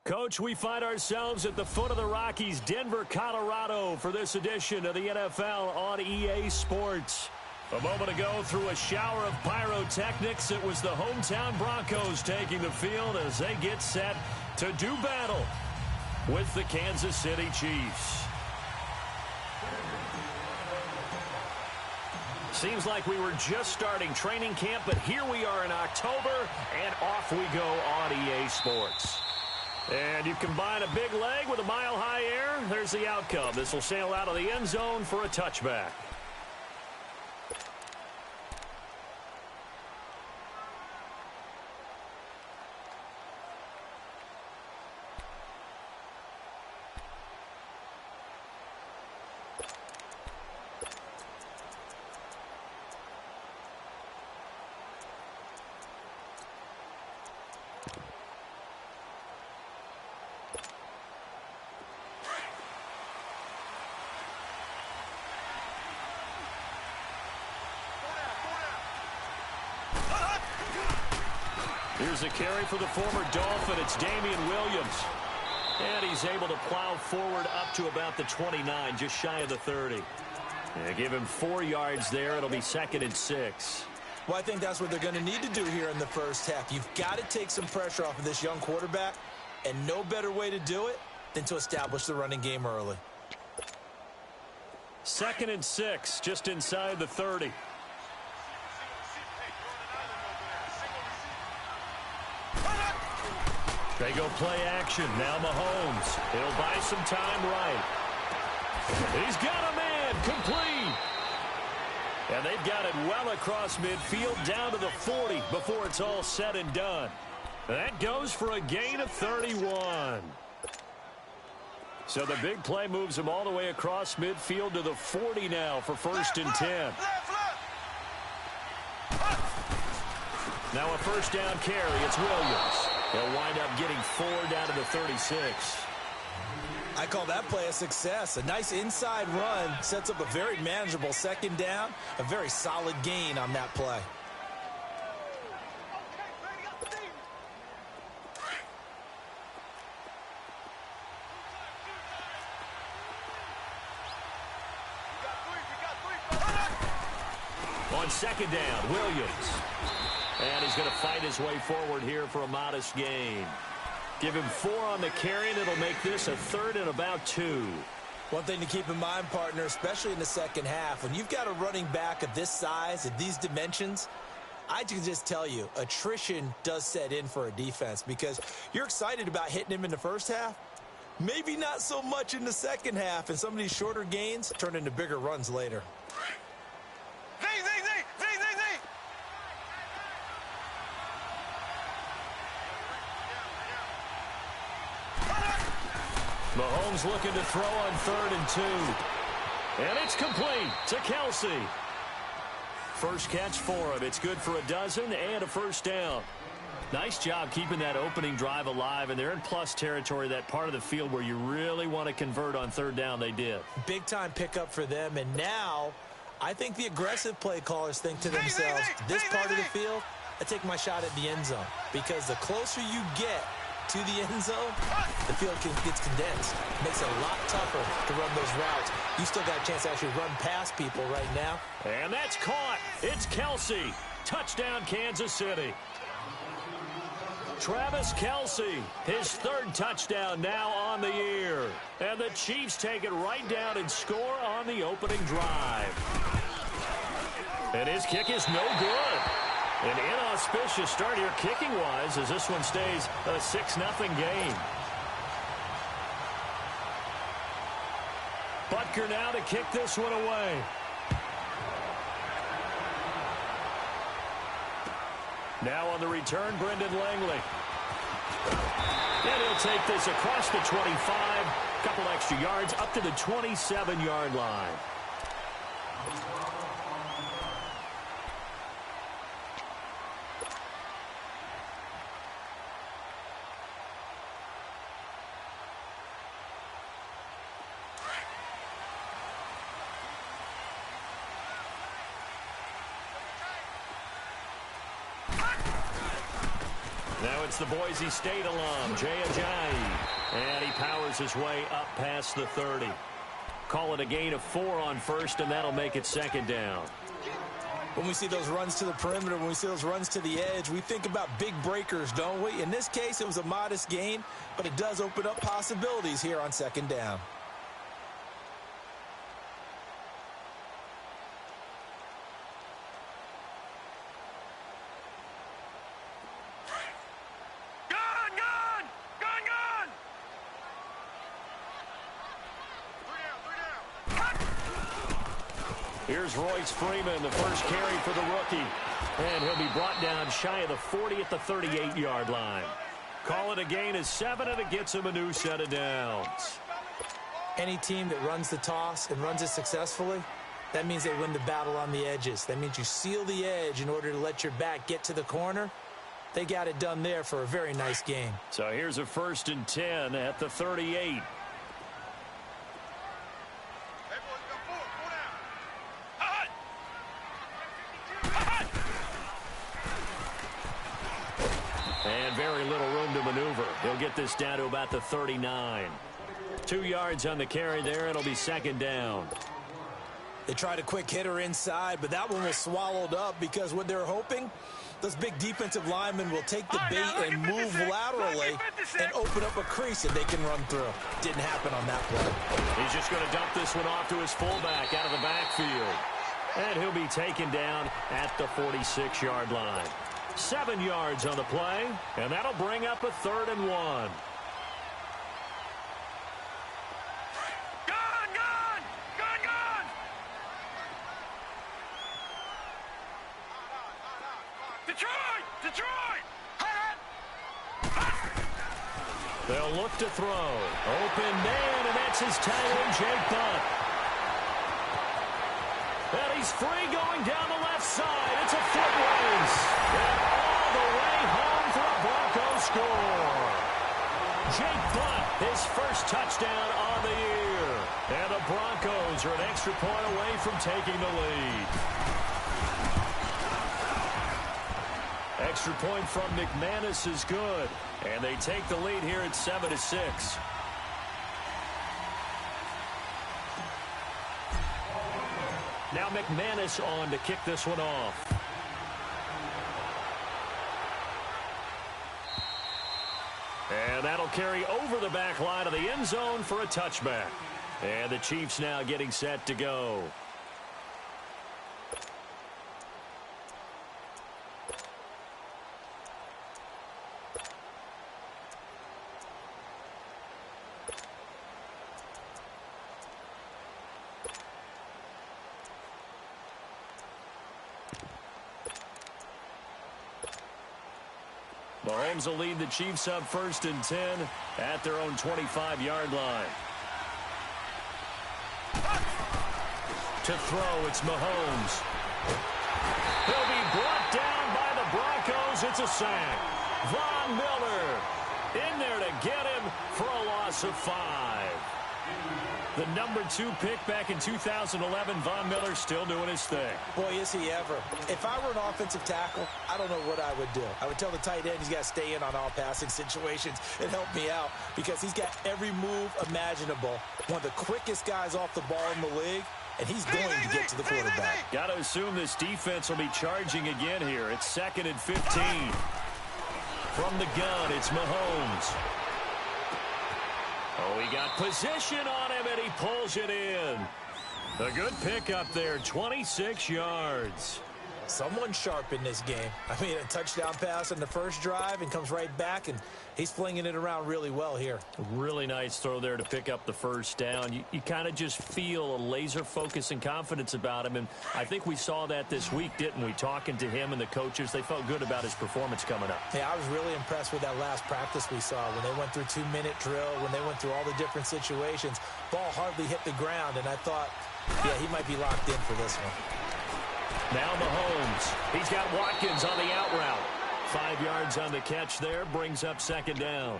Coach, we find ourselves at the foot of the Rockies, Denver, Colorado, for this edition of the NFL on EA Sports. A moment ago, through a shower of pyrotechnics, it was the hometown Broncos taking the field as they get set to do battle with the Kansas City Chiefs. Seems like we were just starting training camp, but here we are in October, and off we go on EA Sports. And you combine a big leg with a mile-high air, there's the outcome. This will sail out of the end zone for a touchback. Here's a carry for the former Dolphin. It's Damian Williams. And he's able to plow forward up to about the 29, just shy of the 30. Give him 4 yards there. It'll be 2nd and 6. Well, I think that's what they're going to need to do here in the first half. You've got to take some pressure off of this young quarterback, and no better way to do it than to establish the running game early. 2nd and 6, just inside the 30. They go play action. Now Mahomes. He'll buy some time right. He's got a man. Complete. And they've got it well across midfield down to the 40 before it's all said and done. That goes for a gain of 31. So the big play moves him all the way across midfield to the 40 now for 1st and 10. Now a first down carry. It's Williams. They'll wind up getting 4 down to the 36. I call that play a success. A nice inside run sets up a very manageable 2nd down. A very solid gain on that play. On 2nd down, Williams. And he's going to fight his way forward here for a modest gain. Give him 4 on the carry, and it'll make this a 3rd and about 2. One thing to keep in mind, partner, especially in the second half, when you've got a running back of this size, of these dimensions, I can just tell you, attrition does set in for a defense because you're excited about hitting him in the first half. Maybe not so much in the second half, and some of these shorter gains turn into bigger runs later. Mahomes looking to throw on 3rd and 2. And it's complete to Kelsey. First catch for him. It's good for a dozen and a first down. Nice job keeping that opening drive alive, and they're in plus territory, that part of the field where you really want to convert on 3rd down. They did. Big-time pickup for them, and now I think the aggressive play callers think to themselves, this part of the field, I take my shot at the end zone, because the closer you get to the end zone, the field gets condensed. Makes it a lot tougher to run those routes. You still got a chance to actually run past people right now. And that's caught. It's Kelsey. Touchdown, Kansas City. Travis Kelsey, his 3rd touchdown now on the year. And the Chiefs take it right down and score on the opening drive. And his kick is no good. An inauspicious start here kicking-wise as this one stays a 6-0 game. Butker now to kick this one away. Now on the return, Brendan Langley. And he'll take this across the 25, couple extra yards up to the 27-yard line. Now it's the Boise State alum, Jay Ajayi. And he powers his way up past the 30. Call it a gain of 4 on first, and that'll make it 2nd down. When we see those runs to the perimeter, when we see those runs to the edge, we think about big breakers, don't we? In this case, it was a modest gain, but it does open up possibilities here on 2nd down. Here's Royce Freeman, the first carry for the rookie. And he'll be brought down shy of the 40 at the 38-yard line. Call it a gain of 7, and it gets him a new set of downs. Any team that runs the toss and runs it successfully, that means they win the battle on the edges. That means you seal the edge in order to let your back get to the corner. They got it done there for a very nice game. So here's a 1st and 10 at the 38. And very little room to maneuver. He'll get this down to about the 39. 2 yards on the carry there. It'll be 2nd down. They tried a quick hitter inside, but that one was swallowed up because what they're hoping, those big defensive linemen will take the bait and move laterally and open up a crease that they can run through. Didn't happen on that play. He's just going to dump this one off to his fullback out of the backfield. And he'll be taken down at the 46-yard line. 7 yards on the play, and that'll bring up a 3rd and 1. They'll look to throw. Open man, and that's his tight end, Jake Butt. And he's free going down the left side. It's a foot race. And all the way home for a Broncos score. Jake Butt, his first touchdown on the year. And the Broncos are an extra point away from taking the lead. Extra point from McManus is good. And they take the lead here at 7-6. Now McManus on to kick this one off. And that'll carry over the back line of the end zone for a touchback. And the Chiefs now getting set to go. Mahomes will lead the Chiefs up 1st and 10 at their own 25-yard line. To throw, it's Mahomes. He'll be brought down by the Broncos. It's a sack. Von Miller in there to get him for a loss of 5. The number 2 pick back in 2011, Von Miller still doing his thing. Boy, is he ever. If I were an offensive tackle, I don't know what I would do. I would tell the tight end he's got to stay in on all passing situations and help me out because he's got every move imaginable. One of the quickest guys off the ball in the league, and he's going to get to the quarterback. Got to assume this defense will be charging again here. It's 2nd and 15. From the gun, it's Mahomes. Oh, he got position on him, and he pulls it in. A good pickup there, 26 yards. Someone sharp in this game. I mean, a touchdown pass on the first drive and comes right back, and he's flinging it around really well here. Really nice throw there to pick up the first down. You kind of just feel a laser focus and confidence about him, and I think we saw that this week, didn't we? Talking to him and the coaches, they felt good about his performance coming up. Yeah, I was really impressed with that last practice we saw when they went through 2-minute drill, when they went through all the different situations. Ball hardly hit the ground, and I thought, yeah, he might be locked in for this one. Now Mahomes. He's got Watkins on the out route. 5 yards on the catch there. Brings up 2nd down.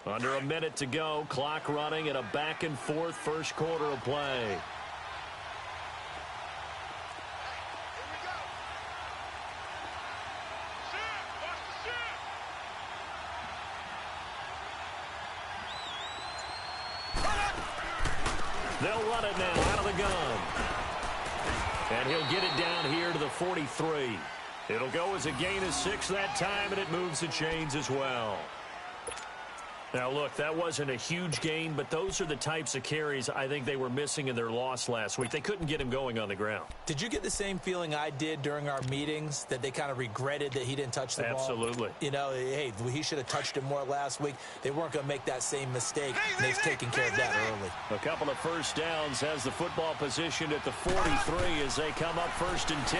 Under a minute to go, clock running, and a back-and-forth first quarter of play. They'll run it now out of the gun. And he'll get it down here to the 43. It'll go as a gain of 6 that time, and it moves the chains as well. Now, look, that wasn't a huge gain, but those are the types of carries I think they were missing in their loss last week. They couldn't get him going on the ground. Did you get the same feeling I did during our meetings, that they kind of regretted that he didn't touch the ball? Absolutely. You know, hey, he should have touched it more last week. They weren't going to make that same mistake, and they've taken care of that early. A couple of first downs has the football positioned at the 43 as they come up 1st and 10.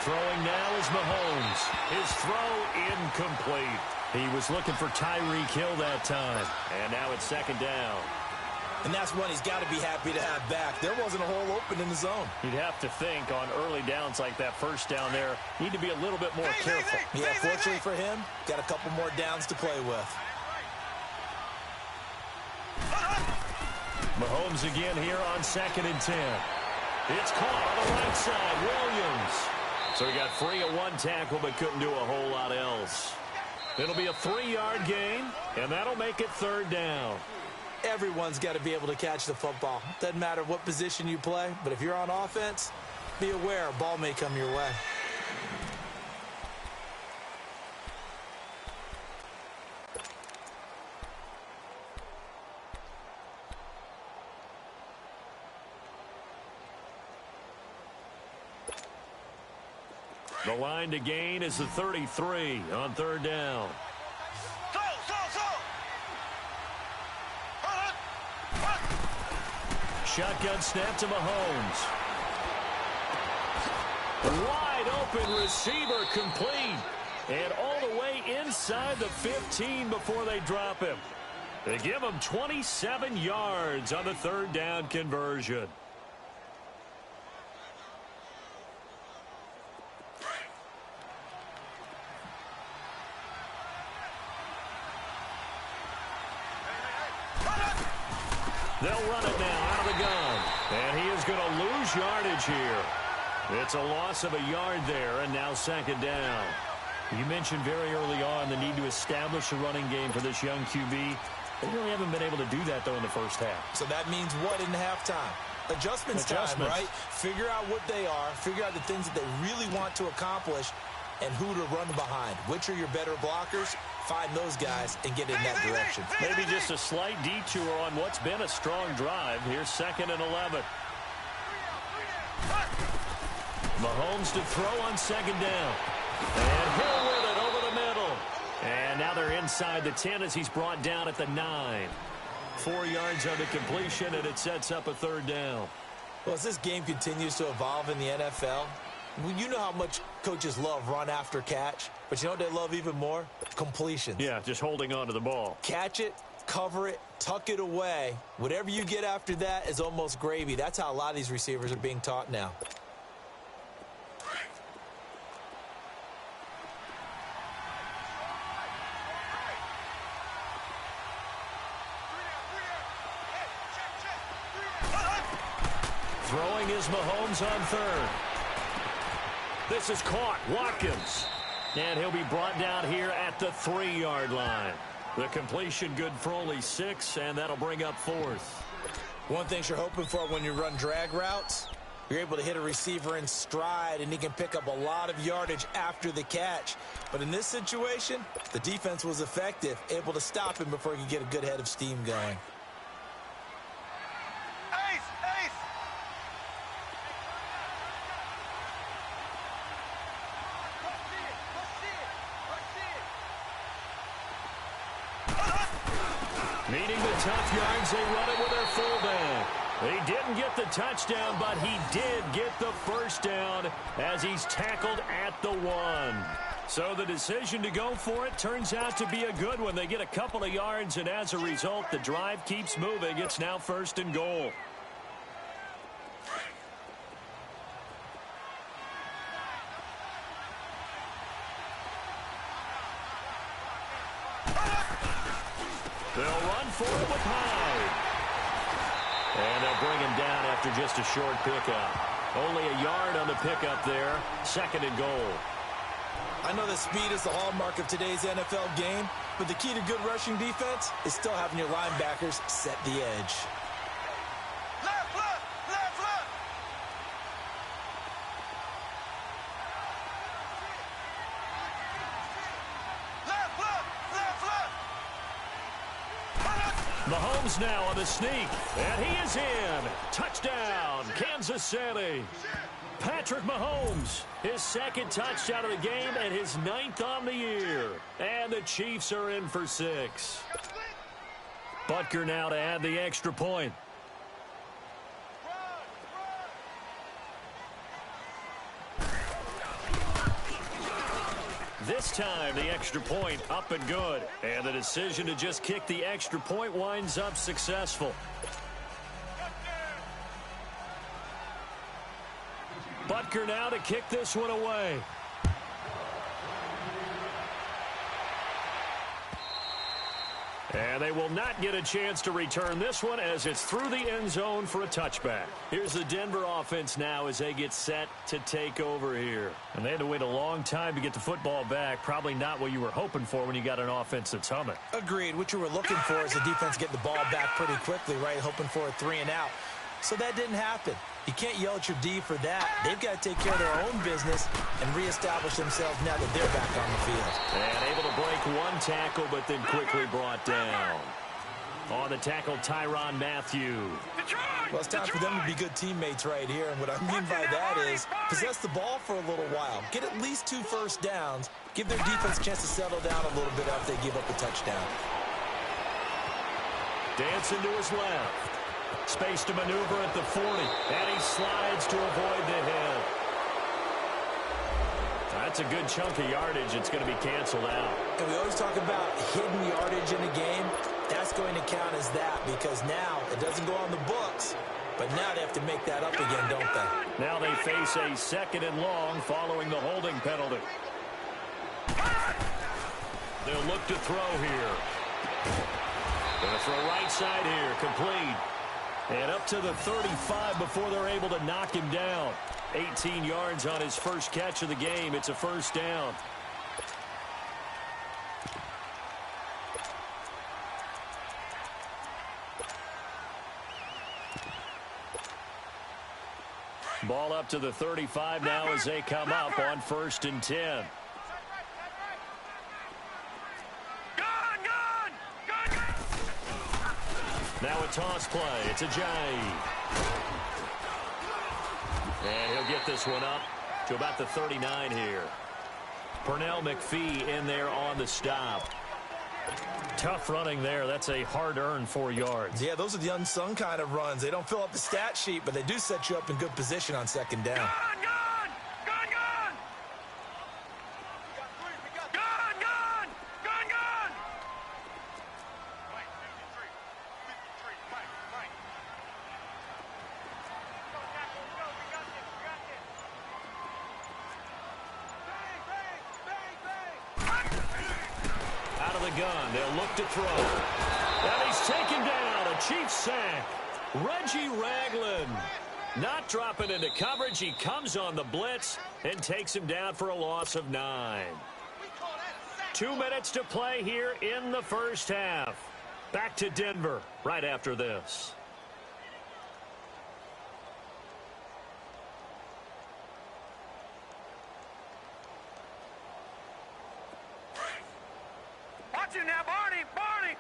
Throwing now is Mahomes. His throw incomplete. He was looking for Tyreek Hill that time. And now it's 2nd down. And that's one he's got to be happy to have back. There wasn't a hole open in the zone. You'd have to think on early downs like that first down there, need to be a little bit more careful. Yeah, fortunately for him, got a couple more downs to play with. Mahomes again here on 2nd and 10. It's caught on the right side. Williams. So he got free at one tackle but couldn't do a whole lot else. It'll be a 3-yard gain, and that'll make it 3rd down. Everyone's got to be able to catch the football. Doesn't matter what position you play, but if you're on offense, be aware a ball may come your way. The line to gain is the 33 on 3rd down. Shotgun snap to Mahomes. Wide open receiver complete. And all the way inside the 15 before they drop him. They give him 27 yards on the 3rd down conversion. They'll run it now out of the gun. And he is going to lose yardage here. It's a loss of a yard there, and now 2nd down. You mentioned very early on the need to establish a running game for this young QB. They really haven't been able to do that, though, in the first half. So that means what in halftime? Adjustments time, right? Figure out what they are. Figure out the things that they really want to accomplish and who to run behind. Which are your better blockers? Find those guys and get in that direction. Maybe just a slight detour on what's been a strong drive. Here's 2nd and 11. Mahomes to throw on 2nd down. And Hill with it over the middle. And now they're inside the 10 as he's brought down at the 9. 4 yards on the completion, and it sets up a 3rd down. Well, as this game continues to evolve in the NFL, you know how much coaches love run after catch, but you know what they love even more? Completions. Yeah, just holding on to the ball. Catch it, cover it, tuck it away. Whatever you get after that is almost gravy. That's how a lot of these receivers are being taught now. Throwing is Mahomes on 3rd. This is caught. Watkins. And he'll be brought down here at the 3-yard line. The completion good for only 6, and that'll bring up 4th. One thing you're hoping for when you run drag routes, you're able to hit a receiver in stride, and he can pick up a lot of yardage after the catch. But in this situation, the defense was effective, able to stop him before he could get a good head of steam going. Needing the tough yards, they run it with their fullback. He didn't get the touchdown, but he did get the first down as he's tackled at the 1. So the decision to go for it turns out to be a good one. They get a couple of yards, and as a result, the drive keeps moving. It's now 1st and goal. They'll run for it with Hyde. And they'll bring him down after just a short pickup. Only a yard on the pickup there. 2nd and goal. I know that speed is the hallmark of today's NFL game, but the key to good rushing defense is still having your linebackers set the edge. Left, left, left, left. Left, left, left, left. Mahomes now on the sneak, and he is in. Touchdown, Kansas City. Patrick Mahomes, his 2nd touchdown of the game and his 9th on the year. And the Chiefs are in for 6. Butker now to add the extra point. This time, the extra point up and good. And the decision to just kick the extra point winds up successful. Butker now to kick this one away. And they will not get a chance to return this one as it's through the end zone for a touchback. Here's the Denver offense now as they get set to take over here. And they had to wait a long time to get the football back. Probably not what you were hoping for when you got an offense that's humming. Agreed. What you were looking for is the defense get the ball back pretty quickly, right? Hoping for a 3 and out. So that didn't happen. You can't yell at your D for that. They've got to take care of their own business and reestablish themselves now that they're back on the field. And able to break one tackle, but then quickly brought down. On the tackle, Tyrann Mathieu. Well, it's time for them to be good teammates right here. And what I mean by that is possess the ball for a little while. Get at least 2 first downs. Give their defense a chance to settle down a little bit after they give up a touchdown. Dancing to his left. Space to maneuver at the 40. And he slides to avoid the hit. That's a good chunk of yardage. It's going to be canceled out. And we always talk about hidden yardage in a game. That's going to count as that because now it doesn't go on the books. But now they have to make that up again, don't they? Now they face a 2nd and long following the holding penalty. They'll look to throw here. Going to throw right side here. Complete. And up to the 35 before they're able to knock him down. 18 yards on his first catch of the game. It's a first down. Ball up to the 35 now as they come up on 1st and 10. Now a toss play. It's a Ajayi. And he'll get this one up to about the 39 here. Pernell McPhee in there on the stop. Tough running there. That's a hard-earned 4 yards. Yeah, those are the unsung kind of runs. They don't fill up the stat sheet, but they do set you up in good position on 2nd down. Gun. They'll look to throw. And he's taken down. A Chiefs sack. Reggie Ragland not dropping into coverage. He comes on the blitz and takes him down for a loss of 9. 2 minutes to play here in the first half. Back to Denver right after this. Watch him now, Barney! Barney!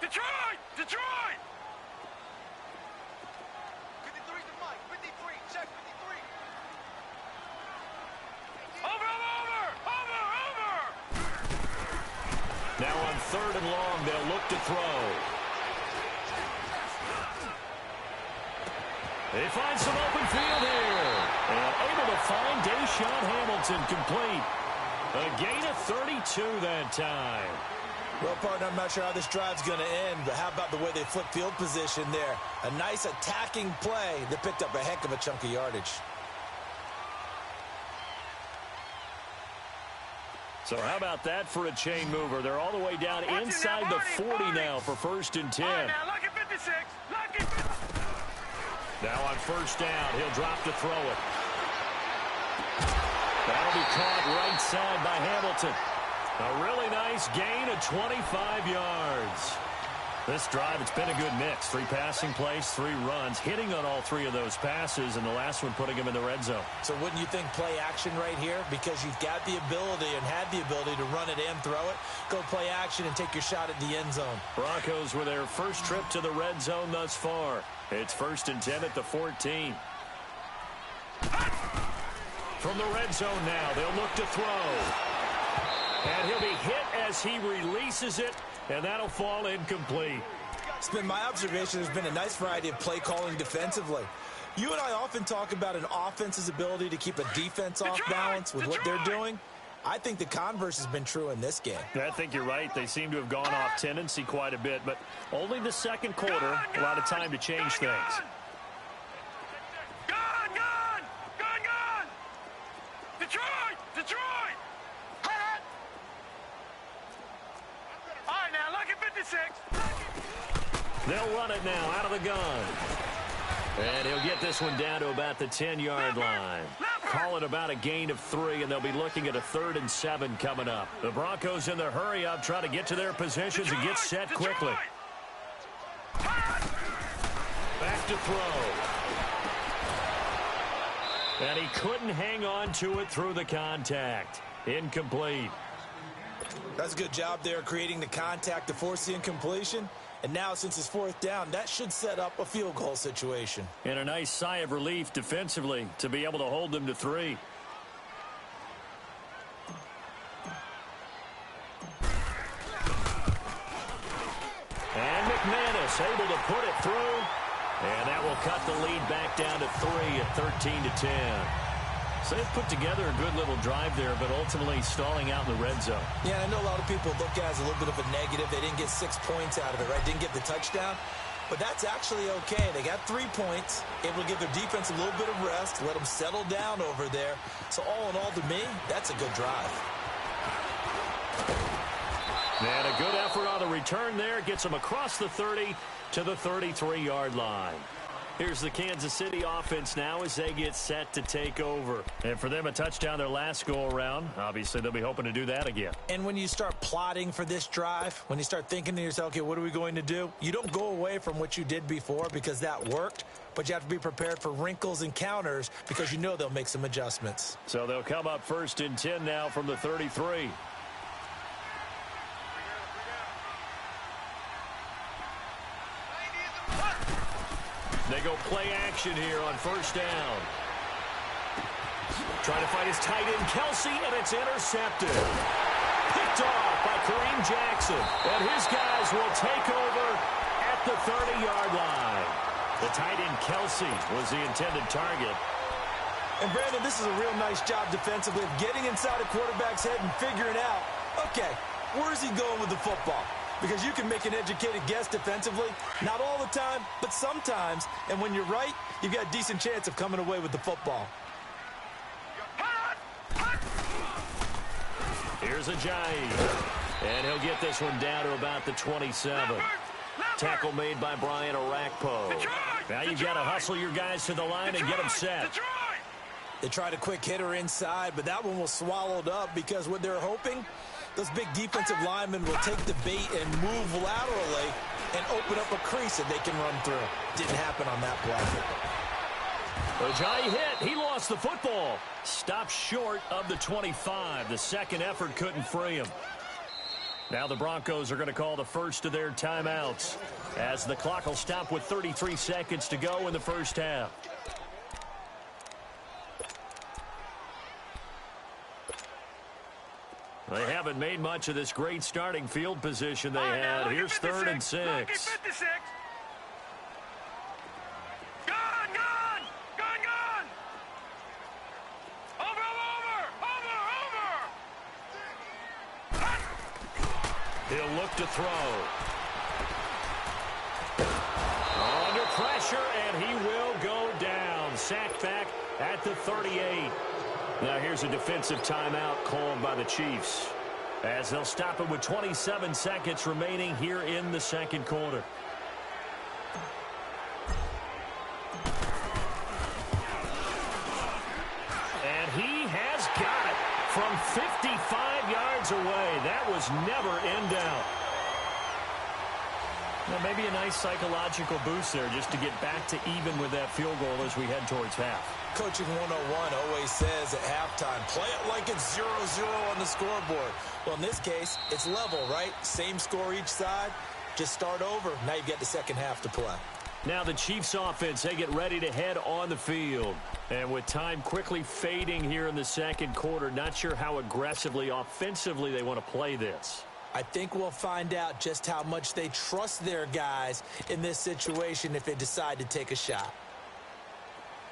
Detroit! Detroit! 53 to Mike. 53. Check 53. Over! Now on 3rd and long, they'll look to throw. They find some open field here. And able to find Deshaun Hamilton complete. A gain of 32 that time. Well, partner, I'm not sure how this drive's going to end, but how about the way they flip field position there? A nice attacking play that picked up a heck of a chunk of yardage. So how about that for a chain mover? They're all the way down inside the 40 now for 1st and 10. All right, now, lucky 56. Lucky 56. Now on 1st down, he'll drop to throw it. That'll be caught right side by Hamilton. A really nice gain of 25 yards. This drive, it's been a good mix. 3 passing plays, 3 runs, hitting on all 3 of those passes, and the last one putting him in the red zone. So wouldn't you think play action right here? Because you've got the ability and had the ability to run it and throw it. Go play action and take your shot at the end zone. Broncos with their first trip to the red zone thus far. It's 1st and 10 at the 14. From the red zone now, they'll look to throw. And he'll be hit as he releases it, and that'll fall incomplete. It's been my observation there's been a nice variety of play calling defensively. You and I often talk about an offense's ability to keep a defense off balance with what they're doing. I think the converse has been true in this game. I think you're right. They seem to have gone off tendency quite a bit, but only the second quarter, a lot of time to change things. Gone! Detroit! All right, now, lucky 56. They'll run it now out of the gun. And he'll get this one down to about the 10-yard line. Call it about a gain of 3, and they'll be looking at a 3rd and 7 coming up. The Broncos in the hurry-up try to get to their positions and get set quickly. Back to throw. And he couldn't hang on to it through the contact. Incomplete. That's a good job there creating the contact to force the incompletion. And now, since it's 4th down, that should set up a field goal situation. And a nice sigh of relief defensively to be able to hold them to 3. And McManus able to put it through. And that will cut the lead back down to 3 at 13-10. So they've put together a good little drive there, but ultimately stalling out in the red zone. Yeah, I know a lot of people look at it as a little bit of a negative. They didn't get 6 points out of it, right? Didn't get the touchdown. But that's actually okay. They got 3 points, able to give their defense a little bit of rest, let them settle down over there. So all in all, to me, that's a good drive. And a good effort on the return there. Gets them across the 30 to the 33-yard line. Here's the Kansas City offense now as they get set to take over. And for them, a touchdown their last go-around. Obviously, they'll be hoping to do that again. And when you start plotting for this drive, when you start thinking to yourself, okay, what are we going to do? You don't go away from what you did before because that worked, but you have to be prepared for wrinkles and counters because you know they'll make some adjustments. So they'll come up 1st and 10 now from the 33. They go play action here on 1st down. Trying to find his tight end, Kelsey, and it's intercepted. Picked off by Kareem Jackson. And his guys will take over at the 30-yard line. The tight end, Kelsey, was the intended target. And, Brandon, this is a real nice job defensively of getting inside a quarterback's head and figuring out, okay, where's he going with the football? Because you can make an educated guess defensively, not all the time, but sometimes. And when you're right, you've got a decent chance of coming away with the football. Here's Ajayi. And he'll get this one down to about the 27. Tackle made by Brian Orakpo. Now you've got to hustle your guys to the line and get them set. They tried a quick hitter inside, but that one was swallowed up because what they're hoping, those big defensive linemen will take the bait and move laterally and open up a crease that they can run through. Didn't happen on that play. Ajayi hit. He lost the football. Stopped short of the 25. The second effort couldn't free him. Now the Broncos are going to call the first of their timeouts as the clock will stop with 33 seconds to go in the first half. They haven't made much of this great starting field position they had. Here's 3rd and 6. Gone! Over! He'll look to throw. Under pressure, and he will go down. Sacked back at the 38. Now here's a defensive timeout called by the Chiefs. as they'll stop it with 27 seconds remaining here in the second quarter. And he has got it from 55 yards away. That was never in doubt. Well, maybe a nice psychological boost there just to get back to even with that field goal as we head towards half. Coaching 101 always says at halftime, play it like it's 0-0 on the scoreboard. Well, in this case, it's level, right? Same score each side. Just start over. Now you've got the second half to play. Now the Chiefs offense, they get ready to head on the field. And with time quickly fading here in the second quarter, not sure how aggressively, offensively they want to play this. I think we'll find out just how much they trust their guys in this situation if they decide to take a shot.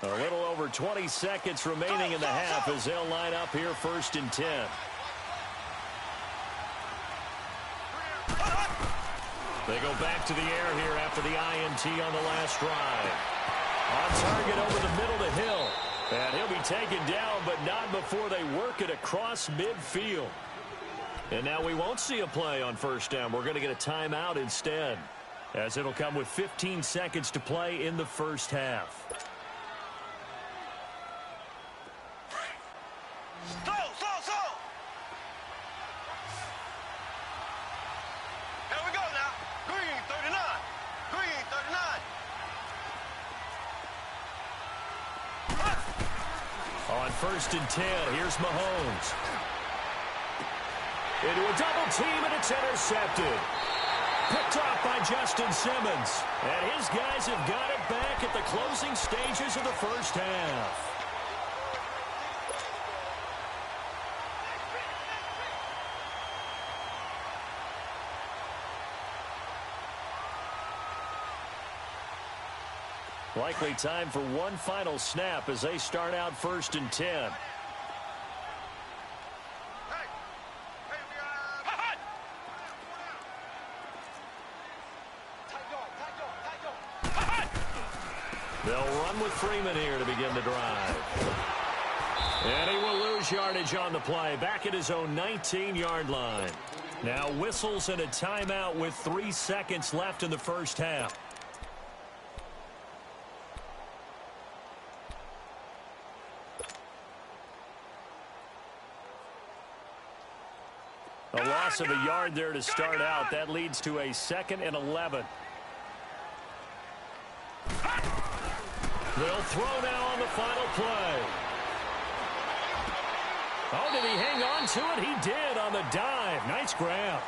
A little over 20 seconds remaining in the half as they'll line up here 1st and 10. They go back to the air here after the INT on the last drive. On target over the middle to Hill. And he'll be taken down, but not before they work it across midfield. And now we won't see a play on 1st down. We're going to get a timeout instead, as it'll come with 15 seconds to play in the first half. Slow! Here we go now. Green 39. Green 39. On 1st and 10, here's Mahomes. Into a double team, and it's intercepted. Picked off by Justin Simmons. And his guys have got it back at the closing stages of the first half. Likely time for one final snap as they start out 1st and 10. They'll run with Freeman here to begin the drive. And he will lose yardage on the play, back at his own 19-yard line. Now whistles and a timeout with 3 seconds left in the first half. A loss of a yard there to start out. That leads to a 2nd and 11. They'll throw now on the final play. Oh, did he hang on to it? He did on the dive. Nice grab.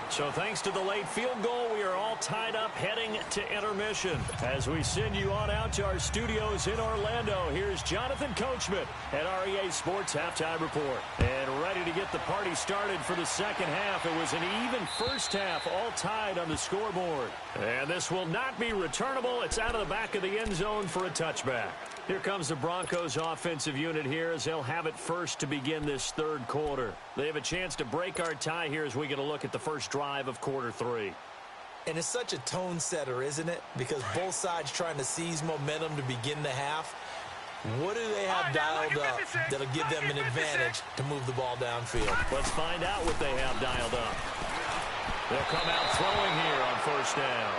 So thanks to the late field goal, we are all tied up heading to intermission. As we send you on out to our studios in Orlando, here's Jonathan Coachman at REA Sports Halftime Report. And ready to get the party started for the second half. It was an even first half, all tied on the scoreboard. And this will not be returnable. It's out of the back of the end zone for a touchback. Here comes the Broncos offensive unit here as they'll have it first to begin this third quarter. They have a chance to break our tie here as we get a look at the first drive of quarter 3. And it's such a tone setter, isn't it? Because both sides trying to seize momentum to begin the half. What do they have dialed up that'll give them an advantage to move the ball downfield? Let's find out what they have dialed up. They'll come out throwing here on 1st down.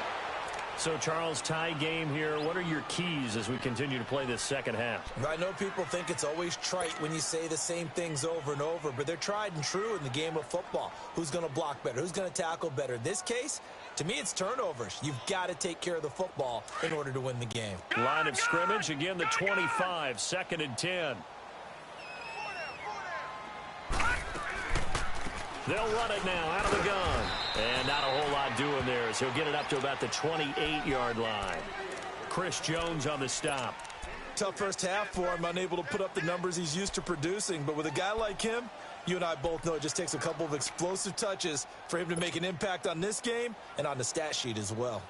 So, Charles, tie game here. What are your keys as we continue to play this second half? I know people think it's always trite when you say the same things over and over, but they're tried and true in the game of football. Who's going to block better? Who's going to tackle better? In this case, to me, it's turnovers. You've got to take care of the football in order to win the game. Line of scrimmage, again, the 25, 2nd and 10. They'll run it now out of the gun. And not a whole lot doing there as he'll get it up to about the 28-yard line. Chris Jones on the stop. Tough first half for him, unable to put up the numbers he's used to producing. But with a guy like him, you and I both know it just takes a couple of explosive touches for him to make an impact on this game and on the stat sheet as well.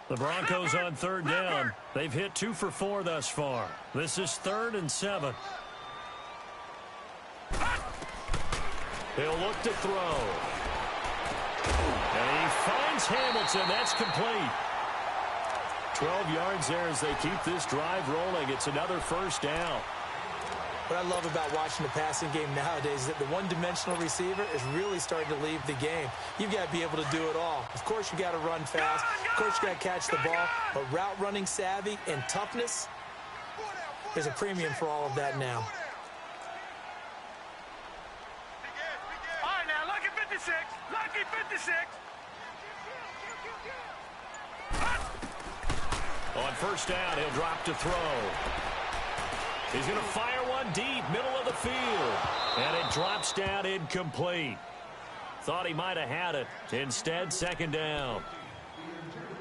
The Broncos on 3rd down. They've hit 2 for 4 thus far. This is 3rd and 7. He'll look to throw. And he finds Hamilton. That's complete. 12 yards there as they keep this drive rolling. It's another first down. What I love about watching the passing game nowadays is that the one-dimensional receiver is really starting to leave the game. You've got to be able to do it all. Of course, you got to run fast. Of course, you got to catch the ball. But route running savvy and toughness, there's a premium for all of that now. All right, now, lucky 56. Lucky 56. On first down, he'll drop to throw. He's going to fire one deep, middle of the field. And it drops down incomplete. Thought he might have had it. Instead, second down.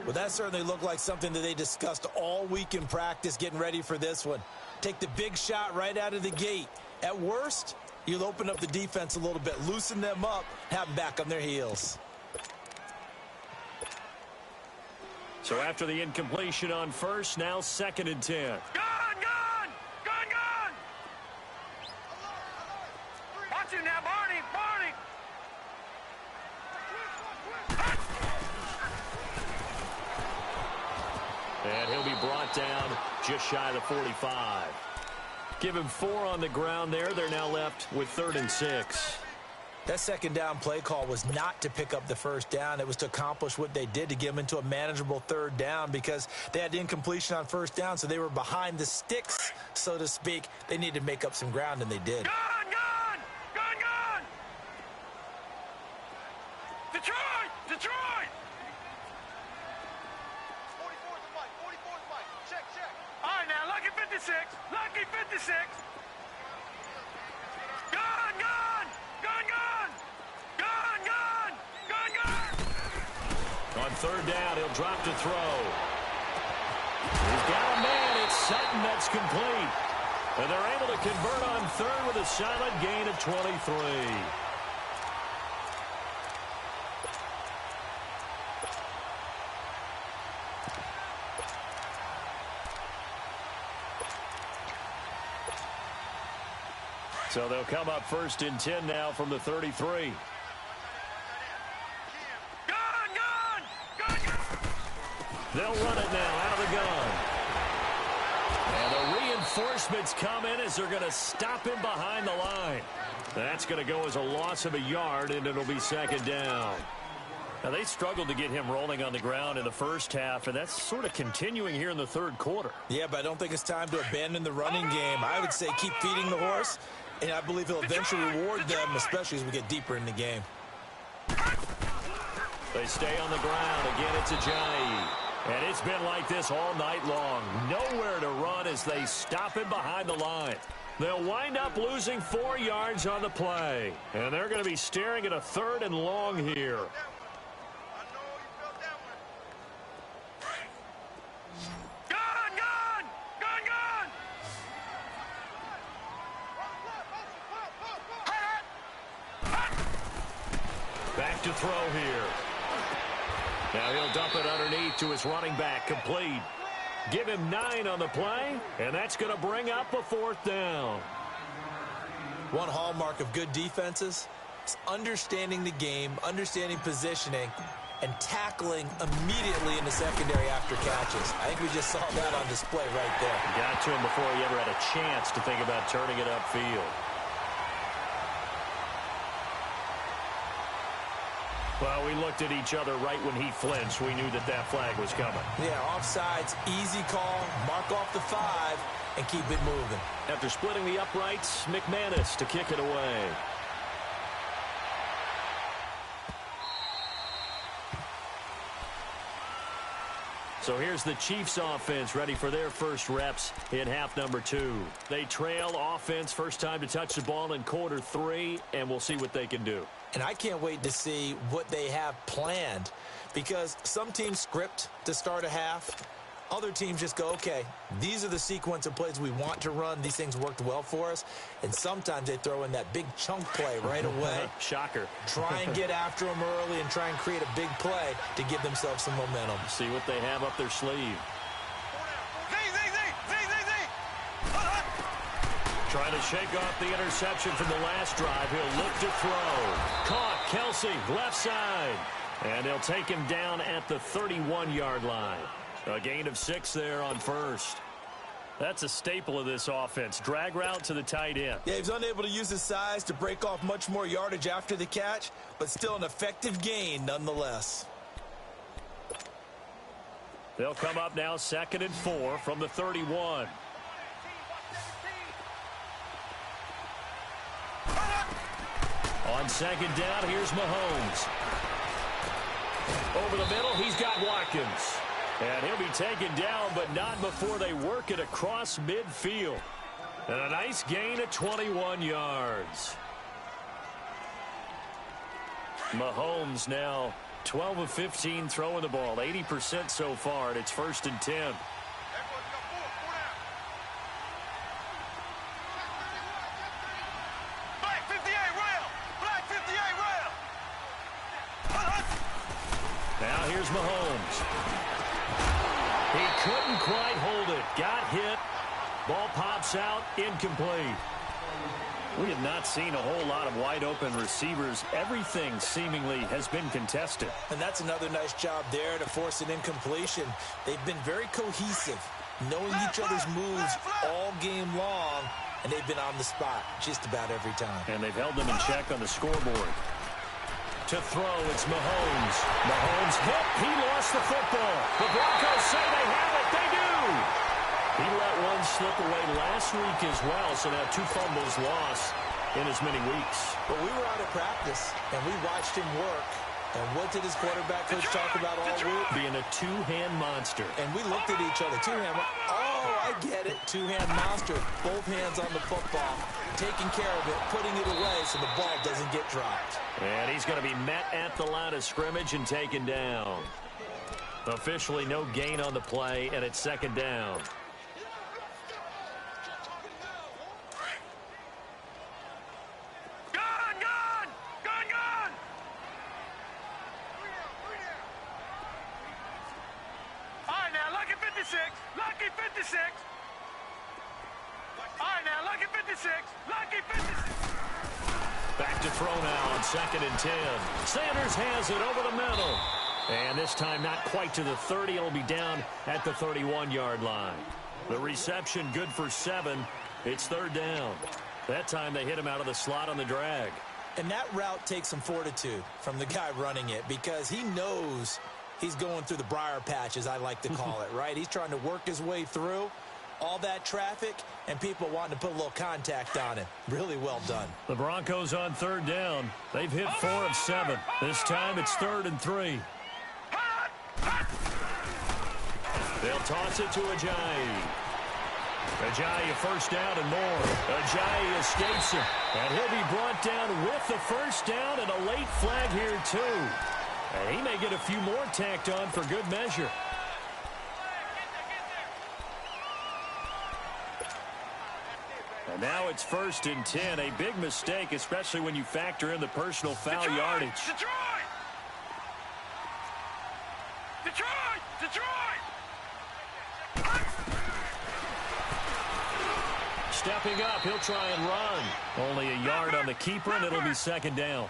Well, that certainly looked like something that they discussed all week in practice getting ready for this one. Take the big shot right out of the gate. At worst, you'll open up the defense a little bit, loosen them up, have them back on their heels. So after the incompletion on first, now second and 10. Gone! Watch him now, Barney! And he'll be brought down just shy of the 45. Give him 4 on the ground there. They're now left with 3rd and 6. That second down play call was not to pick up the first down. It was to accomplish what they did, to get them into a manageable 3rd down, because they had incompletion on first down, so they were behind the sticks, so to speak. They needed to make up some ground, and they did. Gone! Detroit! 44's the mic. Check. All right, now, lucky 56. Gone! On 3rd down, he'll drop to throw. He's got a man. It's Sutton that's complete. And they're able to convert on 3rd with a solid gain of 23. So they'll come up 1st and 10 now from the 33. They'll run it now out of the gun. And the reinforcements come in as they're going to stop him behind the line. That's going to go as a loss of a yard, and it'll be second down. Now, they struggled to get him rolling on the ground in the first half, and that's sort of continuing here in the 3rd quarter. Yeah, but I don't think it's time to abandon the running game. I would say keep feeding the horse, and I believe he'll eventually reward them, especially as we get deeper in the game. They stay on the ground. Again, it's Ajayi. And it's been like this all night long. Nowhere to run as they stop him behind the line. They'll wind up losing 4 yards on the play. And they're going to be staring at a 3rd and long here. Back to throw here. Now he'll dump it underneath to his running back, complete. Give him 9 on the play, and that's going to bring up a 4th down. One hallmark of good defenses is understanding the game, understanding positioning, and tackling immediately in the secondary after catches. I think we just saw that on display right there. Got to him before he ever had a chance to think about turning it upfield. Well, we looked at each other right when he flinched. We knew that that flag was coming. Yeah, offsides, easy call, mark off the 5, and keep it moving. After splitting the uprights, McManus to kick it away. So here's the Chiefs offense ready for their first reps in half number 2. They trail offense, first time to touch the ball in quarter 3, and we'll see what they can do. And I can't wait to see what they have planned, because some teams script to start a half. Other teams just go, okay, these are the sequence of plays we want to run. These things worked well for us. And sometimes they throw in that big chunk play right away. Shocker. Try and get after them early and try and create a big play to give themselves some momentum. See what they have up their sleeve. Trying to shake off the interception from the last drive. He'll look to throw. Caught. Kelsey, left side. And they'll take him down at the 31-yard line. A gain of 6 there on first. That's a staple of this offense. Drag route to the tight end. Yeah, he's unable to use his size to break off much more yardage after the catch, but still an effective gain nonetheless. They'll come up now 2nd and 4 from the 31. On 2nd down, here's Mahomes. Over the middle, he's got Watkins. And he'll be taken down, but not before they work it across midfield. And a nice gain of 21 yards. Mahomes now 12 of 15 throwing the ball, 80% so far, and it's 1st and 10. Black 58 rail! Black 58 rail! Now here's Mahomes. He couldn't quite hold it. Got hit. Ball pops out. Incomplete. We have not seen a whole lot of wide-open receivers. Everything seemingly has been contested. And that's another nice job there to force an incompletion. They've been very cohesive, knowing each other's moves all game long, and they've been on the spot just about every time. And they've held them in check on the scoreboard. To throw, it's Mahomes. Mahomes hit. He lost the football. The Broncos say they have it. They do. He let one slip away last week as well, so now 2 fumbles lost in as many weeks. But we were out of practice, and we watched him work. And what did his quarterback coach talk about all week? Being a 2-hand monster. And we looked at each other. 2-hand. Oh, I get it. 2-hand monster. Both hands on the football. Taking care of it. Putting it away so the ball doesn't get dropped. And he's going to be met at the line of scrimmage and taken down. Officially no gain on the play, and it's 2nd down. Lucky 56. All right, now, lucky 56. Lucky 56. Back to throw now on 2nd and 10. Sanders has it over the middle. And this time not quite to the 30. It'll be down at the 31-yard line. The reception good for 7. It's 3rd down. That time they hit him out of the slot on the drag. And that route takes some fortitude from the guy running it because he knows he's going through the briar patch, as I like to call it, right? He's trying to work his way through all that traffic and people wanting to put a little contact on it. Really well done. The Broncos on 3rd down. They've hit 4 of 7. This time it's 3rd and 3. They'll toss it to Ajayi. Ajayi 1st down and more. Ajayi escapes him. And he'll be brought down with the 1st down and a late flag here too. And he may get a few more tacked on for good measure. And now it's 1st and 10. A big mistake, especially when you factor in the personal foul yardage. Detroit! Stepping up, he'll try and run. Only a yard on the keeper, and it'll be 2nd down.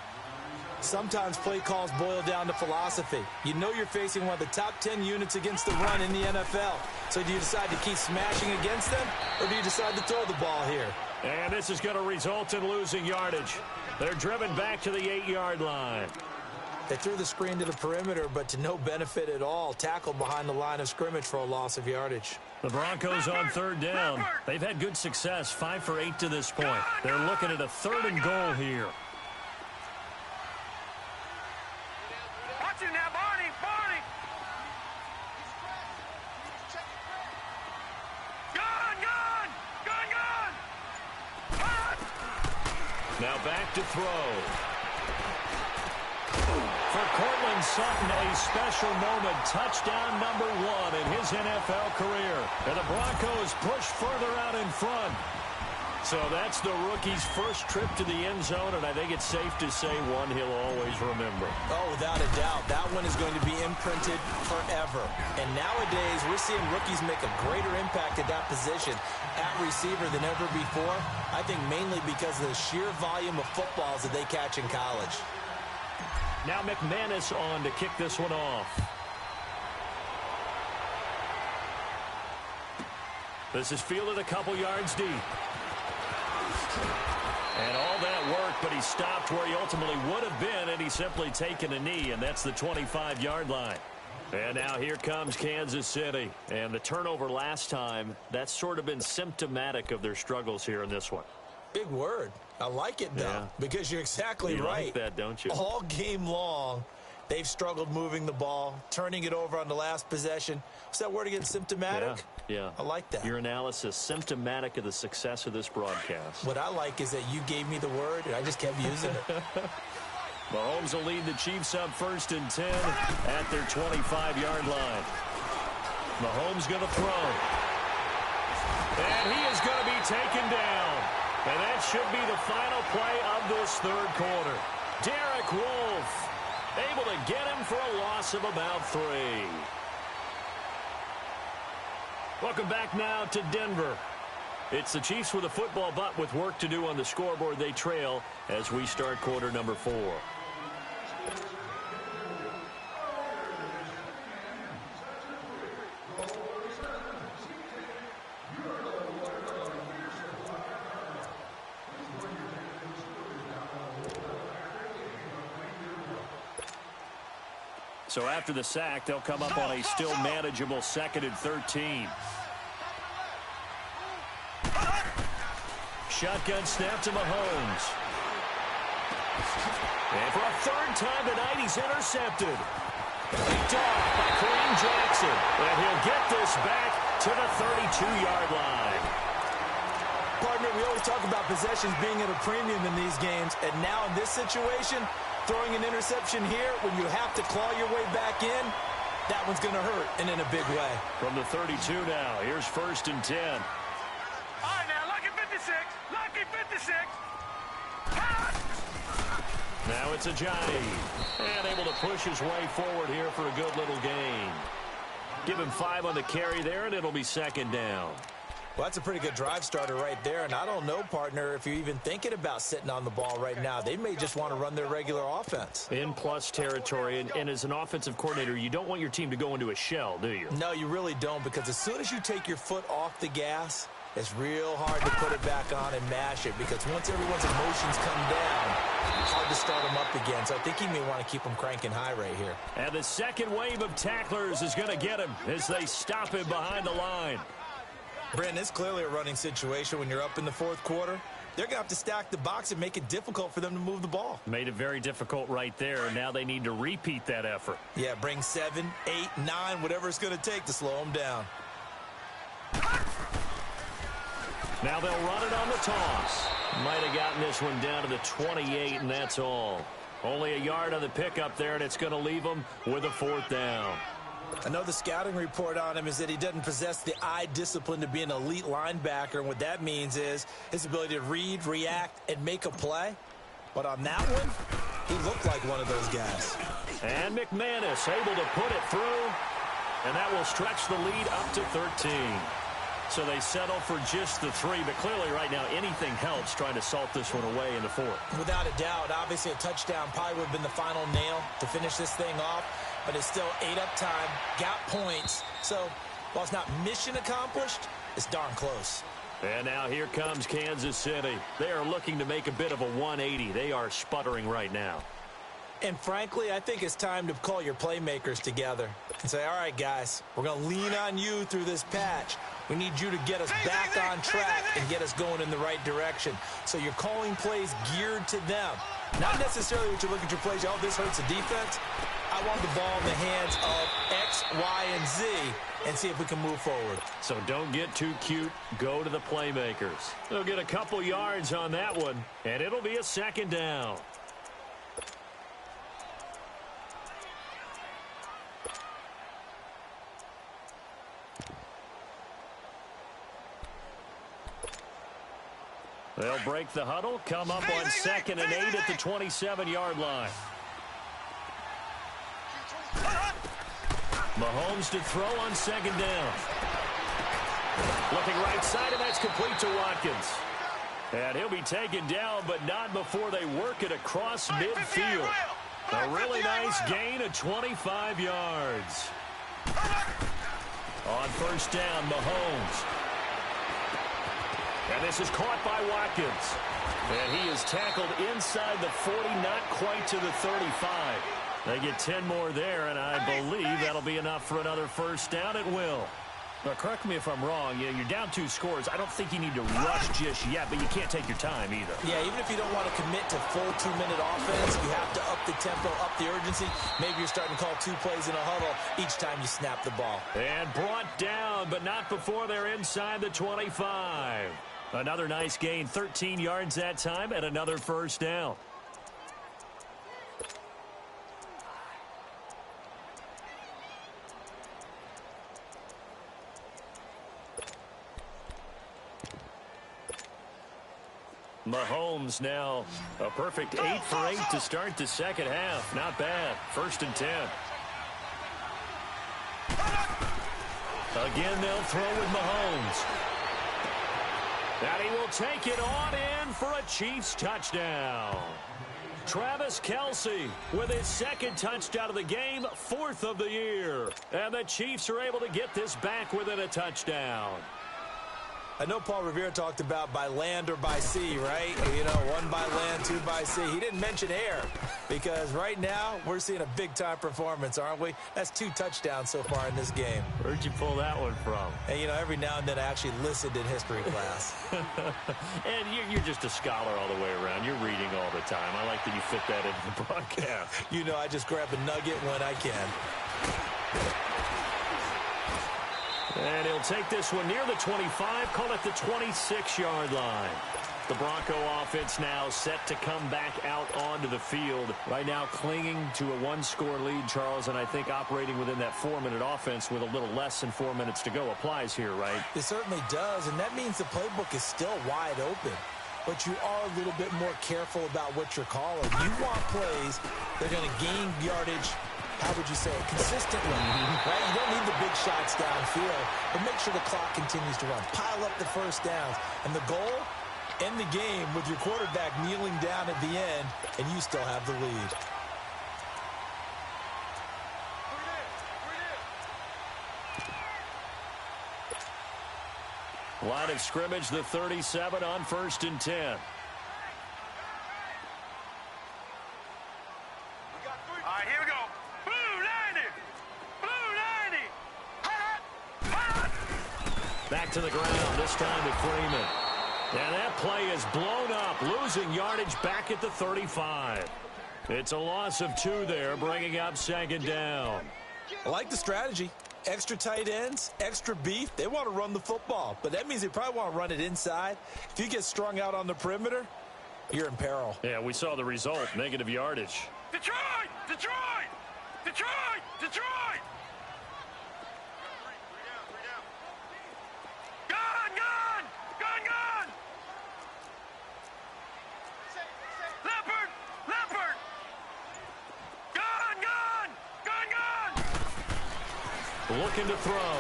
Sometimes play calls boil down to philosophy. You know you're facing one of the top 10 units against the run in the NFL. So do you decide to keep smashing against them, or do you decide to throw the ball here? And this is going to result in losing yardage. They're driven back to the 8-yard line. They threw the screen to the perimeter, but to no benefit at all. Tackled behind the line of scrimmage for a loss of yardage. The Broncos on 3rd down. They've had good success, 5 for 8 to this point. They're looking at a 3rd and goal here. Watch it now, Barney! Gun! Now back to throw. For Cortland Sutton, a special moment. Touchdown number 1 in his NFL career. And the Broncos push further out in front. So that's the rookie's first trip to the end zone, and I think it's safe to say one he'll always remember. Oh, without a doubt. That one is going to be imprinted forever. And nowadays, we're seeing rookies make a greater impact at that position at receiver than ever before. I think mainly because of the sheer volume of footballs that they catch in college. Now McManus on to kick this one off. This is fielded a couple yards deep. And all that work, but he stopped where he ultimately would have been, and he's simply taken a knee, and that's the 25-yard line. And now here comes Kansas City. And the turnover last time, that's sort of been symptomatic of their struggles here in this one. Big word. I like it, though, because you're exactly right. You like that, don't you? All game long, they've struggled moving the ball, turning it over on the last possession. What's that word again, symptomatic? Yeah. I like that. Your analysis, symptomatic of the success of this broadcast. What I like is that you gave me the word, and I just kept using it. Mahomes will lead the Chiefs up 1st and 10 at their 25-yard line. Mahomes going to throw. And he is going to be taken down. And that should be the final play of this third quarter. Derek Wolfe able to get him for a loss of about 3. Welcome back now to Denver. It's the Chiefs with a football, but with work to do on the scoreboard. They trail as we start quarter number 4. So after the sack, they'll come up on a still manageable 2nd and 13. Shotgun snap to Mahomes. And for a 3rd time tonight, he's intercepted. Picked off by Kareem Jackson. And he'll get this back to the 32-yard line. Partner, we always talk about possessions being at a premium in these games. And now in this situation, throwing an interception here when you have to claw your way back in, that one's going to hurt, and in a big way. From the 32 now, here's 1st and 10. All right, now, lucky 56. Lucky 56. Now it's a Johnny. And able to push his way forward here for a good little gain. Give him 5 on the carry there, and it'll be 2nd down. Well, that's a pretty good drive starter right there. And I don't know, partner, if you're even thinking about sitting on the ball right now. They may just want to run their regular offense. In plus territory. And as an offensive coordinator, you don't want your team to go into a shell, do you? No, you really don't, because as soon as you take your foot off the gas, it's real hard to put it back on and mash it, because once everyone's emotions come down, it's hard to start them up again. So I think he may want to keep them cranking high right here. And the second wave of tacklers is going to get him as they stop him behind the line. Brandon, it's clearly a running situation when you're up in the 4th quarter. They're going to have to stack the box and make it difficult for them to move the ball. Made it very difficult right there. Now they need to repeat that effort. Yeah, bring 7, 8, 9, whatever it's going to take to slow them down. Now they'll run it on the toss. Might have gotten this one down to the 28, and that's all. Only a yard on the pickup there, and it's going to leave them with a 4th down. I know the scouting report on him is that he doesn't possess the eye discipline to be an elite linebacker, and what that means is his ability to read, react, and make a play. But on that one, he looked like one of those guys. And McManus able to put it through, and that will stretch the lead up to 13. So they settle for just the 3, but clearly right now anything helps trying to salt this one away in the 4th. Without a doubt, obviously a touchdown probably would have been the final nail to finish this thing off. But it's still 8 up time, got points. So while it's not mission accomplished, it's darn close. And now here comes Kansas City. They are looking to make a bit of a 180. They are sputtering right now. And frankly, I think it's time to call your playmakers together and say, all right, guys, we're going to lean on you through this patch. We need you to get us back on track and get us going in the right direction. So you're calling plays geared to them. Not necessarily what you look at your plays, oh, this hurts the defense. I want the ball in the hands of X, Y, and Z and see if we can move forward. So don't get too cute. Go to the playmakers. They'll get a couple yards on that one, and it'll be a 2nd down. They'll break the huddle, come up on 2nd and 8 at the 27-yard line. Mahomes to throw on 2nd down. Looking right side, and that's complete to Watkins. And he'll be taken down, but not before they work it across midfield. A really nice gain of 25 yards. On 1st down, Mahomes. And this is caught by Watkins. And he is tackled inside the 40, not quite to the 35. They get 10 more there, and I believe that'll be enough for another first down. It will. Now, correct me if I'm wrong. You're down 2 scores. I don't think you need to rush just yet, but you can't take your time either. Yeah, even if you don't want to commit to full 2-minute offense, you have to up the tempo, up the urgency. Maybe you're starting to call 2 plays in a huddle each time you snap the ball. And brought down, but not before they're inside the 25. Another nice gain, 13 yards that time, and another first down. Mahomes now a perfect 8 for 8 to start the second half. Not bad. 1st and 10. Again, they'll throw with Mahomes. And he will take it on in for a Chiefs touchdown. Travis Kelce with his 2nd touchdown of the game, 4th of the year. And the Chiefs are able to get this back within a touchdown. I know Paul Revere talked about by land or by sea, right? You know, 1 by land, 2 by sea. He didn't mention air because right now we're seeing a big-time performance, aren't we? That's 2 touchdowns so far in this game. Where'd you pull that one from? And, you know, every now and then I actually listened in history class. And you're just a scholar all the way around. You're reading all the time. I like that you fit that into the broadcast. You know, I just grab a nugget when I can. And he'll take this one near the 25, call it the 26-yard line. The Bronco offense now set to come back out onto the field. Right now clinging to a 1-score lead, Charles, and I think operating within that 4-minute offense with a little less than 4 minutes to go applies here, right? It certainly does, and that means the playbook is still wide open. But you are a little bit more careful about what you're calling. You want plays that are going to gain yardage, how would you say it, consistently, right? You don't need the big shots downfield, but make sure the clock continues to run. Pile up the first downs. And the goal, end the game with your quarterback kneeling down at the end, and you still have the lead. Line of scrimmage, the 37 on 1st and 10. All right, here we go. Blue 90. Blue 90. Hot. Back to the ground, this time to Freeman. And that play is blown up, losing yardage back at the 35. It's a loss of 2 there, bringing up 2nd down. I like the strategy. Extra tight ends, extra beef. They want to run the football, but that means they probably want to run it inside. If you get strung out on the perimeter, you're in peril. Yeah, we saw the result, negative yardage. Detroit! Detroit! Detroit! Detroit! Gun! Gun! Gun! Gun! Leopard! Leopard! Gun! Gun! Gun! Gun! Looking to throw.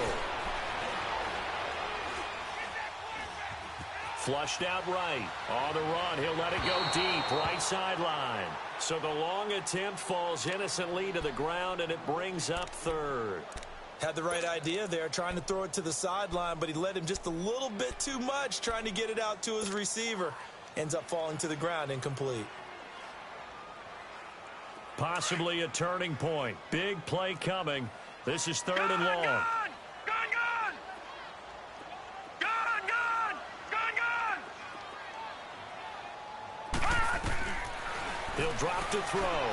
Flushed out right. On the run, he'll let it go deep. Right sideline. So the long attempt falls innocently to the ground, and it brings up 3rd. Had the right idea there, trying to throw it to the sideline, but he led him just a little bit too much, trying to get it out to his receiver. Ends up falling to the ground, incomplete. Possibly a turning point. Big play coming. This is 3rd and long. Gun! Gun! Gun! Gun! Gun! Gun! Hot! He'll drop to throw.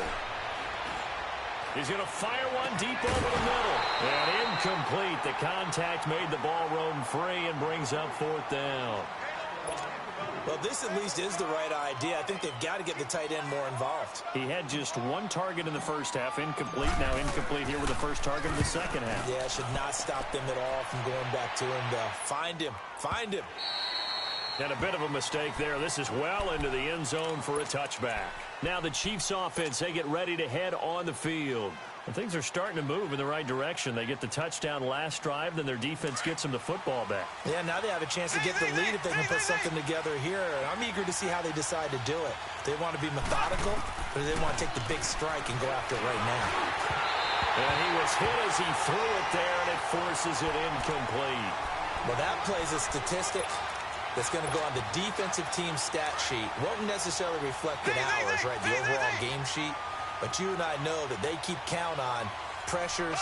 He's going to fire one deep over the middle. And incomplete. The contact made the ball roam free and brings up 4th down. Well, this at least is the right idea. I think they've got to get the tight end more involved. He had just 1 target in the first half, incomplete. Now incomplete here with the first target in the second half. Yeah, should not stop them at all from going back to him. Find him. Find him. And a bit of a mistake there. This is well into the end zone for a touchback. Now the Chiefs offense, they get ready to head on the field. And things are starting to move in the right direction. They get the touchdown last drive, then their defense gets them the football back. Yeah, now they have a chance to get the lead if they can put something together here. I'm eager to see how they decide to do it. They want to be methodical, or they want to take the big strike and go after it right now. And he was hit as he threw it there, and it forces it incomplete. Well, that plays a statistic. that's going to go on the defensive team stat sheet. Won't necessarily reflect in ours, right, the overall game sheet. But you and I know that they keep count on pressures,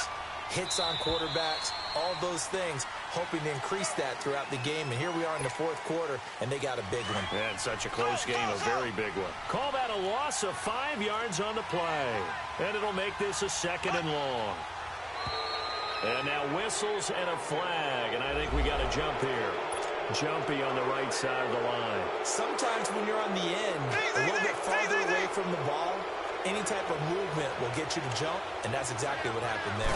hits on quarterbacks, all those things, hoping to increase that throughout the game. And here we are in the fourth quarter, and they got a big one. And such a close game, a very big one. Call that a loss of 5 yards on the play. And it'll make this a 2nd and long. And now whistles and a flag, and I think we got a jump here. Jumpy on the right side of the line. Sometimes when you're on the end, a little bit farther away from the ball, any type of movement will get you to jump, and that's exactly what happened there.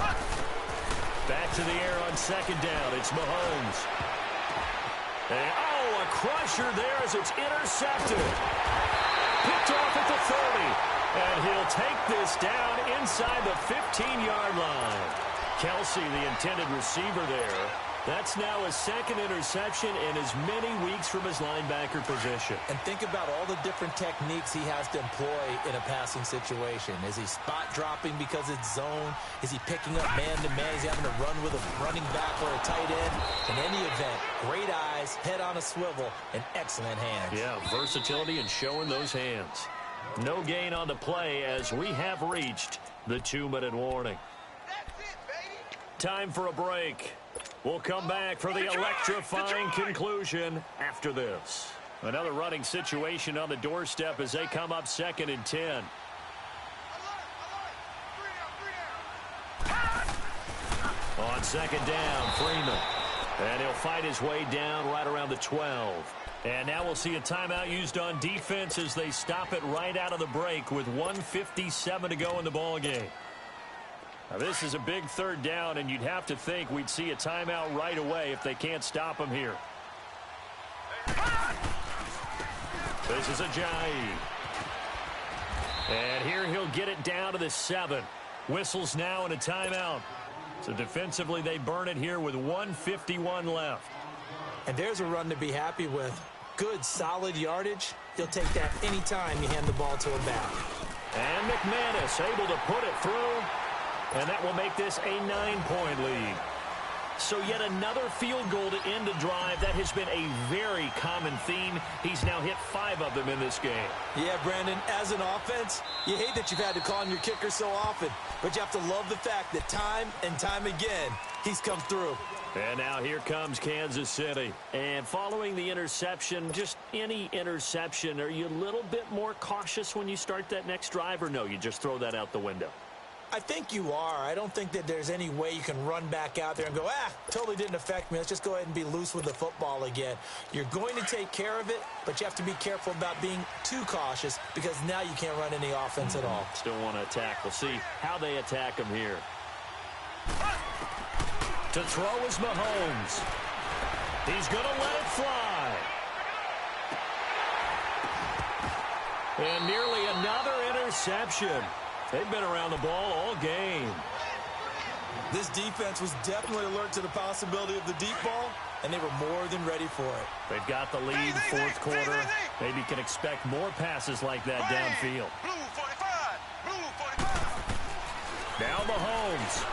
Back to the air on 2nd down. It's Mahomes. And, a crusher there as it's intercepted. Picked off at the 30. And he'll take this down inside the 15-yard line. Kelsey, the intended receiver there. That's now his 2nd interception in as many weeks from his linebacker position. And think about all the different techniques he has to employ in a passing situation. Is he spot dropping because it's zone? Is he picking up man-to-man? Is he having to run with a running back or a tight end? In any event, great eyes, head on a swivel, and excellent hands. Yeah, versatility and showing those hands. No gain on the play as we have reached the 2-minute warning. Time for a break. We'll come back for the electrifying conclusion after this. Another running situation on the doorstep as they come up 2nd and 10. On 2nd down, Freeman. And he'll fight his way down right around the 12. And now we'll see a timeout used on defense as they stop it right out of the break with 1:57 to go in the ballgame. Now, this is a big 3rd down, and you'd have to think we'd see a timeout right away if they can't stop him here. This is Ajayi. And here he'll get it down to the 7. Whistles now and a timeout. So defensively, they burn it here with 1:51 left. And there's a run to be happy with. Good, solid yardage. He'll take that anytime you hand the ball to him back. And McManus able to put it through. And that will make this a 9-point lead. So yet another field goal to end a drive. That has been a very common theme. He's now hit 5 of them in this game. Yeah, Brandon, as an offense, you hate that you've had to call on your kicker so often. But you have to love the fact that time and time again, he's come through. And now here comes Kansas City. And following the interception, just any interception, are you a little bit more cautious when you start that next drive? Or no, you just throw that out the window? I think you are. I don't think that there's any way you can run back out there and go, totally didn't affect me. Let's just go ahead and be loose with the football again. You're going to take care of it, but you have to be careful about being too cautious because now you can't run any offense at all. Still want to attack. We'll see how they attack him here. To throw is Mahomes. He's going to let it fly. And nearly another interception. They've been around the ball all game. This defense was definitely alert to the possibility of the deep ball, and they were more than ready for it. They've got the lead, 4th quarter. Maybe can expect more passes like that downfield. Blue 45. Blue 45. Now Mahomes.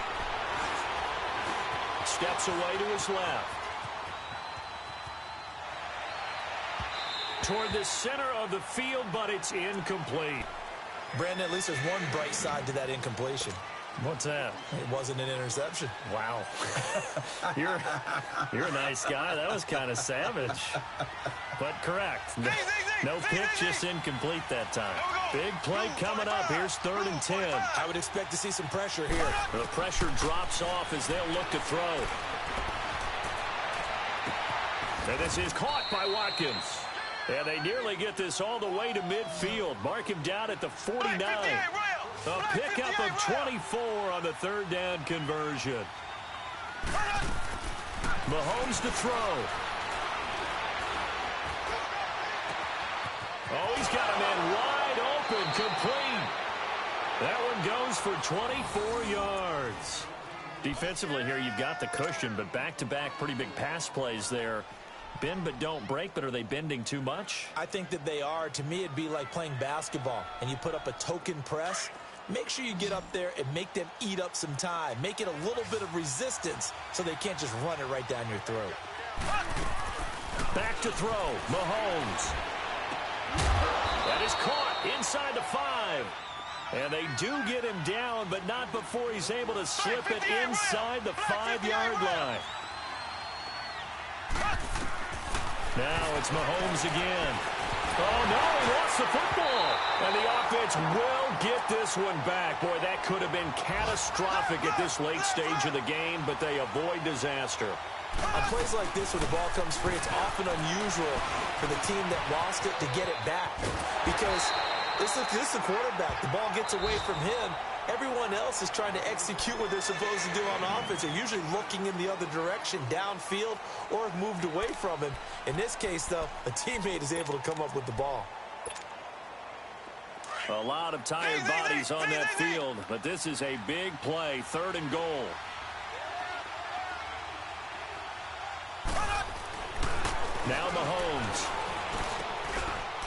Steps away to his left. Toward the center of the field, but it's incomplete. Brandon, at least there's one bright side to that incompletion. What's that? It wasn't an interception. Wow. You're a nice guy. That was kind of savage. But correct. No pick, just incomplete that time. Big play coming up. Here's 3rd and 10. I would expect to see some pressure here. The pressure drops off as they'll look to throw. And this is caught by Watkins. And they nearly get this all the way to midfield. Mark him down at the 49. A pickup of 24 on the 3rd down conversion. Mahomes to throw. Oh, he's got a man wide open, complete. That one goes for 24 yards. Defensively here, you've got the cushion, but back-to-back pretty big pass plays there. Bend but don't break, but are they bending too much? I think that they are. To me, it'd be like playing basketball, and you put up a token press. Make sure you get up there and make them eat up some time. Make it a little bit of resistance so they can't just run it right down your throat. Back to throw, Mahomes. That is caught inside the 5. And they do get him down, but not before he's able to slip it inside the 5-yard line. Now it's Mahomes again. Oh, no, he lost the football. And the offense will get this one back. Boy, that could have been catastrophic at this late stage of the game, but they avoid disaster. On plays like this, when the ball comes free, it's often unusual for the team that lost it to get it back. Because this is the quarterback. The ball gets away from him. Everyone else is trying to execute what they're supposed to do on offense. They're usually looking in the other direction, downfield, or have moved away from him. In this case, though, a teammate is able to come up with the ball. A lot of tired bodies on that field, but this is a big play, 3rd and goal. Now Mahomes.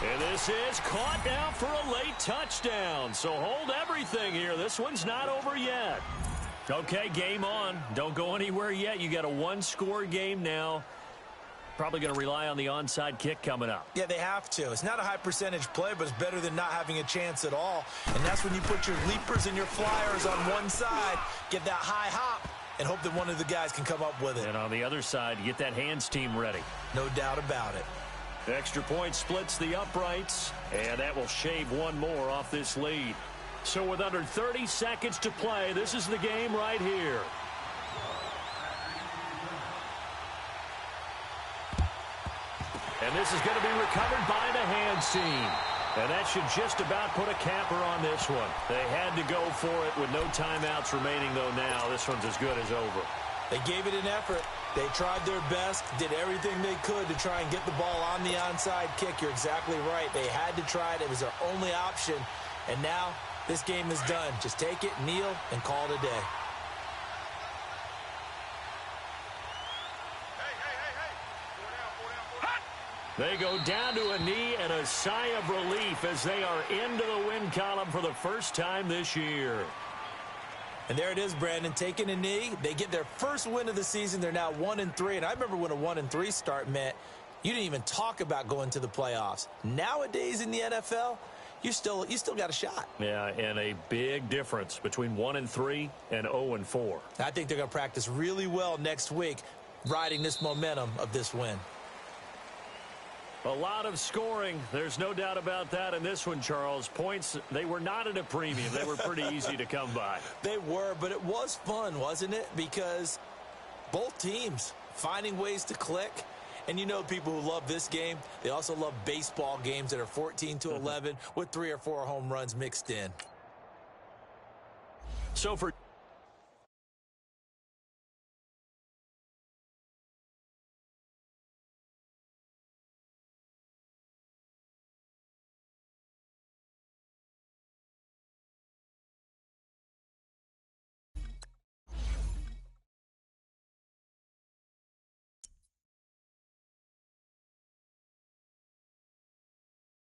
And this is caught now for a late touchdown. So hold everything here. This one's not over yet. Okay, game on. Don't go anywhere yet. You got a 1-score game now. Probably going to rely on the onside kick coming up. Yeah, they have to. It's not a high percentage play, but it's better than not having a chance at all. And that's when you put your leapers and your flyers on one side, get that high hop, and hope that one of the guys can come up with it. And on the other side, get that hands team ready. No doubt about it. Extra point splits the uprights, and that will shave one more off this lead. So with under 30 seconds to play, this is the game right here. And this is going to be recovered by the hands team. And that should just about put a capper on this one. They had to go for it with no timeouts remaining, though, now. This one's as good as over. They gave it an effort. They tried their best, did everything they could to try and get the ball on the onside kick. You're exactly right. They had to try it. It was their only option. And now this game is done. Just take it, kneel, and call it a day. They go down to a knee and a sigh of relief as they are into the win column for the first time this year. And there it is, Brandon, taking a knee. They get their first win of the season. They're now 1-3. And I remember when a 1-3 start meant you didn't even talk about going to the playoffs. Nowadays in the NFL, you still got a shot. Yeah, and a big difference between 1-3 and 0-4. I think they're going to practice really well next week, riding this momentum of this win. A lot of scoring. There's no doubt about that in this one, Charles. Points, they were not at a premium. They were pretty easy to come by. They were, but it was fun, wasn't it? Because both teams finding ways to click. And you know people who love this game, they also love baseball games that are 14-11 with 3 or 4 home runs mixed in. So for